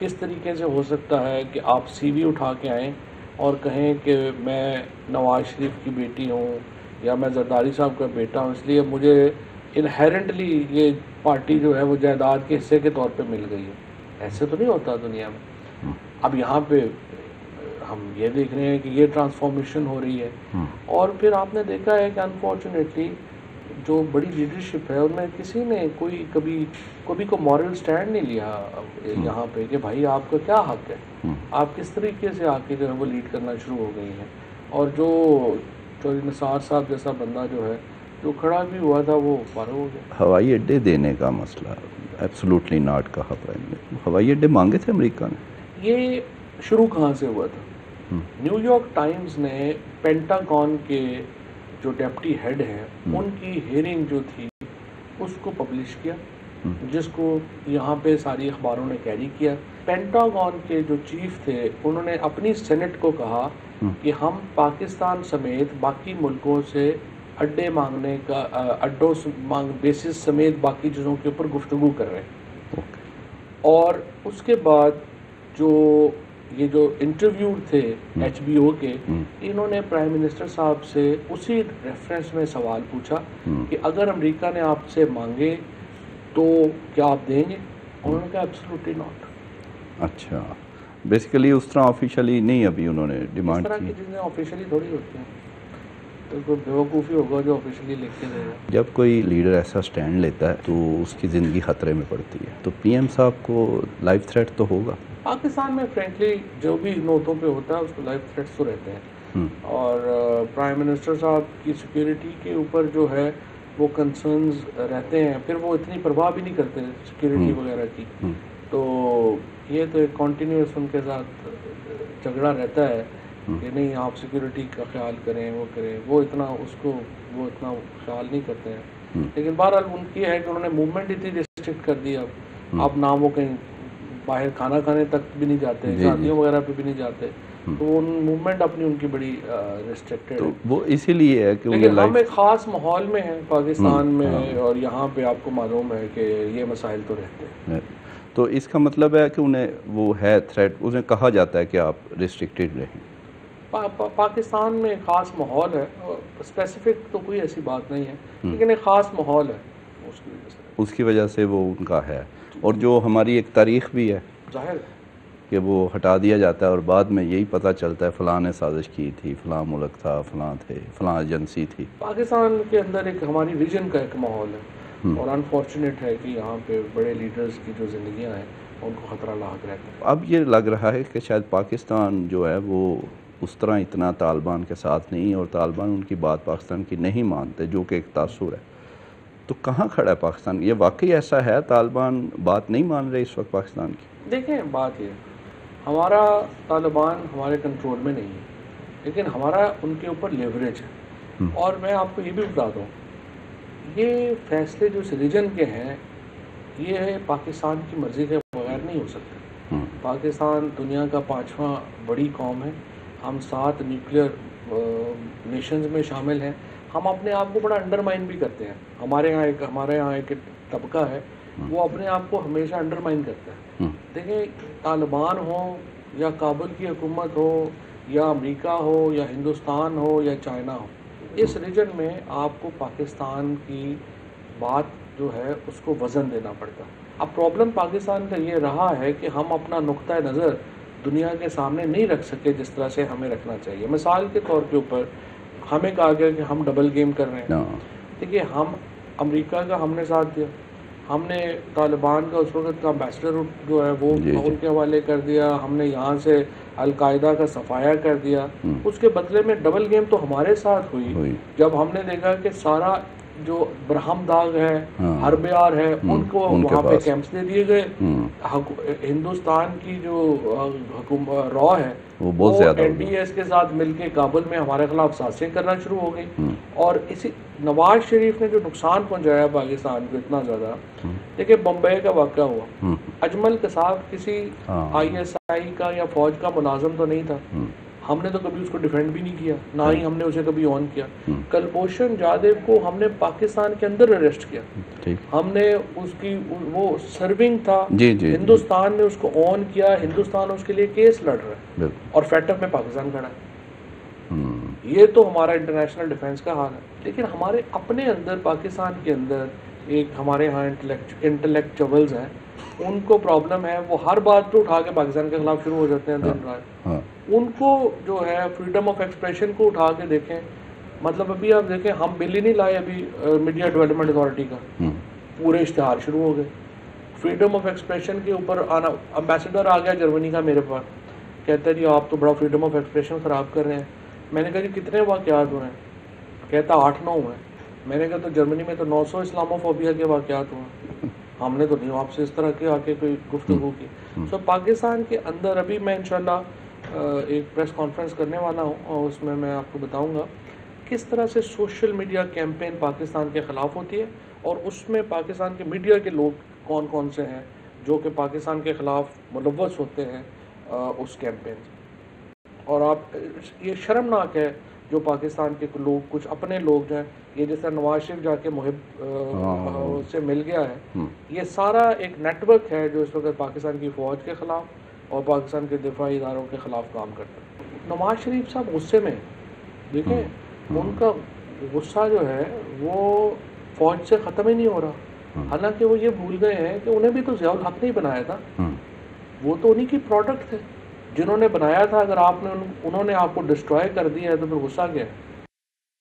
کس طریقے سے ہو سکتا ہے کہ آپ سی وی اٹھا کے آئیں اور کہیں کہ میں نواز شریف کی بیٹی ہوں یا میں زرداری صاحب کا بیٹا ہوں، اس لیے مجھے انہیرنٹلی یہ پارٹی جو ہے وہ جائیداد کے حصے کے طور پہ مل گئی ہے؟ ایسے تو نہیں ہوتا دنیا میں. اب یہاں پہ ہم یہ دیکھ رہے ہیں کہ یہ ٹرانسفارمیشن ہو رہی ہے. اور پھر آپ نے دیکھا ہے کہ انفارچونیٹلی جو بڑی لیڈرشپ ہے ان میں کسی نے کبھی کو مورل سٹینڈ نہیں لیا یہاں پہ کہ بھائی آپ کا کیا حق ہے، آپ کس طریقے سے آ کے جو ہے وہ لیڈ کرنا شروع ہو گئی ہیں. اور جو چودھری نثار صاحب جیسا بندہ جو ہے جو کھڑا بھی ہوا تھا وہ فارغ ہو گیا. ہوائی اڈے دینے کا مسئلہ ایبسولوٹلی ناٹ کہا پرائم منسٹر. ہوائی اڈے مانگے تھے امریکہ نے. یہ شروع کہاں سے ہوا تھا؟ نیو یارک ٹائمز نے پینٹاگون کے جو ڈیپٹی ہیڈ ہیں ان کی ہیئرنگ جو تھی اس کو پبلش کیا، جس کو یہاں پہ ساری اخباروں نے کیری کیا. پینٹاگون کے جو چیف تھے انہوں نے اپنی سینٹ کو کہا کہ ہم پاکستان سمیت باقی ملکوں سے اڈے مانگنے کا بیسس سمیت باقی چیزوں کے اوپر گفتگو کر رہے ہیں. اور اس کے بعد یہ جو انٹرویو تھے ایچ بی او کے، انہوں نے پرائم منسٹر صاحب سے اسی ریفرنس میں سوال پوچھا کہ اگر امریکہ نے آپ سے مانگے تو کیا آپ دیں گے؟ انہوں نے کہا ایبسولوٹلی ناٹ. اچھا، بیسیکلی اس طرح آفیشلی نہیں ابھی انہوں نے ڈیمانڈ کی. اس طرح کی چیزیں آفیشلی تھوڑی ہوتی ہیں، تو کوئی بیوقوفی ہوگا جو آفیشلی لکھ کے دے گا. جب کوئی لیڈر ایسا سٹینڈ لیتا ہے تو اس کی زندگی خطرے میں پڑتی ہے. تو پی ایم صاحب کو لائف تھریٹ تو ہوگا. پاکستان میں فرینکلی جو بھی نوٹوں پہ ہوتا ہے اس کو لائف تھریٹس تو رہتے ہیں. اور پرائم منسٹر صاحب کی سیکیورٹی کے اوپر جو ہے وہ کنسرنز رہتے ہیں، پھر وہ اتنی پرواہ بھی نہیں کرتے سیکیورٹی وغیرہ کی. تو یہ تو ایک کنٹینیوس ان کے ساتھ جھگڑا رہتا ہے کہ نہیں آپ سیکیورٹی کا خیال کریں، وہ کریں. وہ اتنا خیال نہیں کرتے ہیں. لیکن بہرحال ان کی ہے کہ انہوں نے موومنٹ اتنی ریسٹرکٹ کر دی. اب نہ وہ کہیں باہر کھانا کھانے تک بھی نہیں جاتے، شادیوں وغیرہ پہ بھی نہیں جاتے. تو وہ موومنٹ اپنی ان کی بڑی ریسٹرکٹیڈ ہے. وہ اسی لیے ہے کہ لیکن ہم ایک خاص ماحول میں ہیں پاکستان میں، اور یہاں پہ آپ کو معلوم ہے کہ یہ مسائل تو رہتے ہیں. تو اس کا مطلب ہے کہ انہیں وہ ہے تھریٹ، انہیں کہا جاتا ہے کہ آپ ریسٹرکٹیڈ رہیں. پاکستان میں ایک خاص ماحول ہے، اسپیسیفک تو کوئی ایسی بات نہیں ہے، لیکن ایک خاص ماحول ہے اس کی وجہ سے وہ ان کا ہے. اور جو ہماری ایک تاریخ بھی ہے ظاہر کہ وہ ہٹا دیا جاتا ہے اور بعد میں یہی پتہ چلتا ہے فلاں نے سازش کی تھی، فلاں ملک تھا، فلاں تھے، فلاں ایجنسی تھی. پاکستان کے اندر ایک ہماری ریجن کا ایک ماحول ہے، اور انفارچونیٹ ہے کہ یہاں پہ بڑے لیڈرز کی جو زندگیاں ہیں ان کو خطرہ لاحق رہتا ہے. اب یہ لگ رہا ہے کہ شاید پاکستان جو ہے وہ اس طرح اتنا طالبان کے ساتھ نہیں، اور طالبان ان کی بات پاکستان کی نہیں مانتے، جو کہ ایک تاثر ہے. تو کہاں کھڑا ہے پاکستان؟ یہ واقعی ایسا ہے طالبان بات نہیں مان رہے اس وقت پاکستان کی؟ دیکھیں بات یہ ہمارا طالبان ہمارے کنٹرول میں نہیں ہے، لیکن ہمارا ان کے اوپر لیوریج ہے. اور میں آپ کو یہ بھی بتا دوں، یہ فیصلے جو اس ریجن کے ہیں یہ پاکستان کی مرضی کے بغیر نہیں ہو سکتے. پاکستان دنیا کا 5واں بڑی قوم ہے، ہم 7 نیوکلیئر نیشنز میں شامل ہیں. ہم اپنے آپ کو بڑا انڈرمائن بھی کرتے ہیں. ہمارے یہاں ایک طبقہ ہے وہ اپنے آپ کو ہمیشہ انڈرمائن کرتا ہے. دیکھیں طالبان ہو یا کابل کی حکومت ہو یا امریکہ ہو یا ہندوستان ہو یا چائنا ہو، اس ریجن میں آپ کو پاکستان کی بات جو ہے اس کو وزن دینا پڑتا. اب پرابلم پاکستان کا یہ رہا ہے کہ ہم اپنا نقطہ نظر دنیا کے سامنے نہیں رکھ سکے جس طرح سے ہمیں رکھنا چاہیے. مثال کے طور کے اوپر ہمیں کہا گیا کہ ہم ڈبل گیم کر رہے ہیں. دیکھیے ہم امریکہ کا ہم نے ساتھ دیا، ہم نے طالبان کا اس وقت کا امبیسڈر جو ہے وہ ان کے حوالے کر دیا، ہم نے یہاں سے القاعدہ کا صفایا کر دیا. اس کے بدلے میں ڈبل گیم تو ہمارے ساتھ ہوئی جب ہم نے دیکھا کہ سارا جو برہم داغ ہے، حرب یار ہے، ان کو وہاں پہ کیمپس دے دیے گئے. ہندوستان کی جو را ہے وہ این ڈی ایس کے ساتھ مل کے کابل میں ہمارے خلاف سازشیں کرنا شروع ہو گئی. اور اسی نواز شریف نے جو نقصان پہنچایا پاکستان کو اتنا زیادہ، دیکھیں بمبئی کا واقعہ ہوا، اجمل قصاب کسی آئی ایس آئی کا یا فوج کا ملازم تو نہیں تھا. ہم نے تو کبھی اس کو ڈیفینڈ بھی نہیں کیا، نہ ہی ہم نے اسے کبھی آن کیا. کلبھوشن جادو کو ہم نے پاکستان کے اندر اریسٹ کیا. ہم نے اس کی وہ سرونگ تھا، ہندوستان نے اس کو آن کیا، ہندوستان اس کے لیے کیس لڑ رہا ہے اور فیٹف میں پاکستان کھڑا ہے. یہ تو ہمارا انٹرنیشنل ڈیفنس کا حال ہے. لیکن ہمارے اپنے اندر پاکستان کے اندر ایک ہمارے ہاں انٹلیکچوئلز ہیں، ان کو پرابلم ہے، وہ ہر بات پہ اٹھا کے پاکستان کے خلاف شروع ہو جاتے ہیں دن رات. ان کو جو ہے فریڈم آف ایکسپریشن کو اٹھا کے دیکھیں. مطلب ابھی آپ دیکھیں ہم بل ہی نہیں لائے ابھی میڈیا ڈیولپمنٹ اتھارٹی کا، پورے اشتہار شروع ہو گئے فریڈم آف ایکسپریشن کے اوپر آنا. امبیسڈر آ گیا جرمنی کا میرے پاس، کہتا ہے جی آپ تو بڑا فریڈم آف ایکسپریشن خراب کر رہے ہیں. میں نے کہا جی کتنے واقعات ہوئے ہیں؟ کہتا 8-9 ہوئے. میں نے کہا تو جرمنی میں تو 900 اسلاموفوبیا کے واقعات ہوئے، ہم نے تو نہیں آپ سے اس طرح کے آ کے کوئی گفتگو کی. سو پاکستان کے اندر ابھی میں انشاءاللہ ایک پریس کانفرنس کرنے والا ہوں اور اس میں آپ کو بتاؤں گا کس طرح سے سوشل میڈیا کیمپین پاکستان کے خلاف ہوتی ہے، اور اس میں پاکستان کے میڈیا کے لوگ کون کون سے ہیں جو کہ پاکستان کے خلاف ملوث ہوتے ہیں اس کیمپین سے. اور آپ یہ شرمناک ہے جو پاکستان کے لوگ کچھ اپنے لوگ جو ہیں، یہ جیسا نواز شریف جا کے محب سے مل گیا ہے، یہ سارا ایک نیٹ ورک ہے جو اس وقت پاکستان کی فوج کے خلاف اور پاکستان کے دفاعی اداروں کے خلاف کام کرتا ہے. نواز شریف صاحب غصے میں دیکھیں، ان کا غصہ جو ہے وہ فوج سے ختم ہی نہیں ہو رہا. حالانکہ وہ یہ بھول گئے ہیں کہ انہیں بھی تو ضیاء الحق نہیں بنایا تھا، وہ تو انہی کی پروڈکٹ تھے جنہوں نے بنایا تھا. اگر انہوں نے آپ کو ڈسٹرائے کر دیا ہے تو پھر غصہ کیا ہے؟